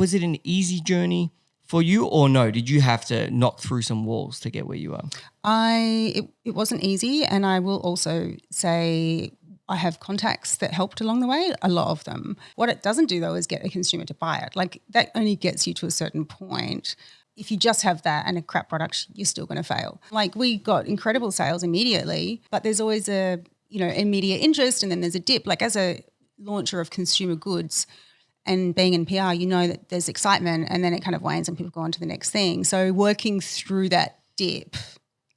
was it an easy journey for you, or no? Did you have to knock through some walls to get where you are? It wasn't easy, and I will also say I have contacts that helped along the way, a lot of them. What it doesn't do though is get a consumer to buy it. Like that only gets you to a certain point. If you just have that and a crap product, you're still going to fail. Like we got incredible sales immediately, but there's always a, immediate interest, and then there's a dip. Like as a launcher of consumer goods and being in PR, you know that there's excitement and then it kind of wanes and people go on to the next thing. So working through that dip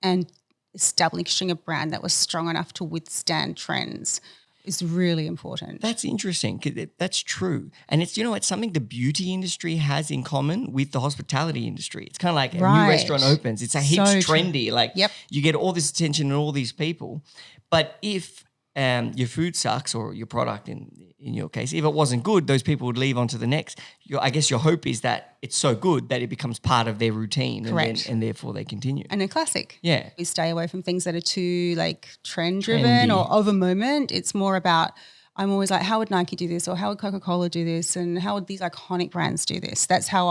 and establishing a brand that was strong enough to withstand trends is really important. That's interesting. 'Cause that's true. And it's, it's something the beauty industry has in common with the hospitality industry. It's kind of like a new restaurant opens. It's a heaps trendy. Like you get all this attention and all these people. But if your food sucks, or your product in your case, if it wasn't good, those people would leave on to the next. I guess your hope is that it's so good that it becomes part of their routine. Correct. And therefore they continue. And a classic. Yeah. We stay away from things that are too like trend-driven or of a moment. It's more about, I'm always like, how would Nike do this, or how would Coca-Cola do this, and how would these iconic brands do this? That's how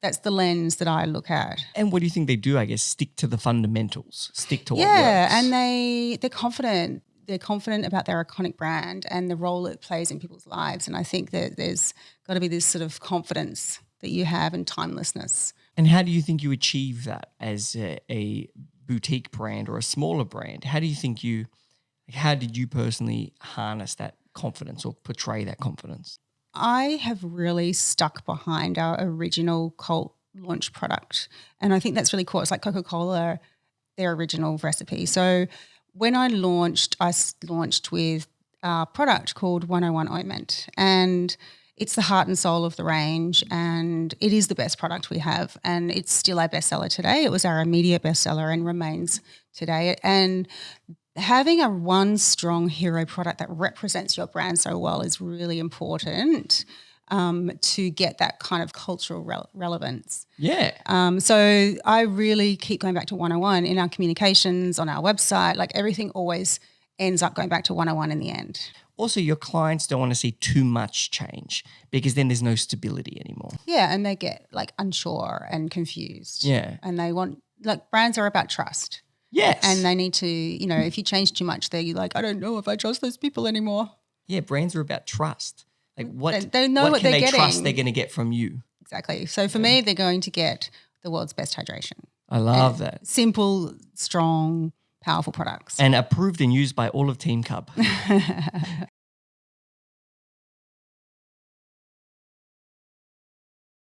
that's the lens that I look at. And what do you think they do, I guess, stick to the fundamentals, stick to what works? Yeah, and they're confident. They're confident about their iconic brand and the role it plays in people's lives. And I think that there's got to be this sort of confidence that you have and timelessness. And how do you think you achieve that as a boutique brand or a smaller brand? How did you personally harness that confidence or portray that confidence? I have really stuck behind our original cult launch product. And I think that's really cool. It's like Coca-Cola, their original recipe. So when I launched with a product called 101 Ointment, and it's the heart and soul of the range, and it is the best product we have, and it's still our bestseller today. It was our immediate bestseller and remains today. And having a one strong hero product that represents your brand so well is really important to get that kind of cultural relevance. Yeah. So I really keep going back to 101 in our communications, on our website. Like everything always ends up going back to 101 in the end. Also, your clients don't want to see too much change because then there's no stability anymore. Yeah, and they get like unsure and confused. Yeah. And they want, like brands are about trust. Yes. And they need to, if you change too much there, you're like, I don't know if I trust those people anymore. Yeah, brands are about trust. Like what they know what can they're they getting. trust they're going to get from you? Exactly. So for me, they're going to get the world's best hydration. I love that. Simple, strong, powerful products. And approved and used by all of Team CUB.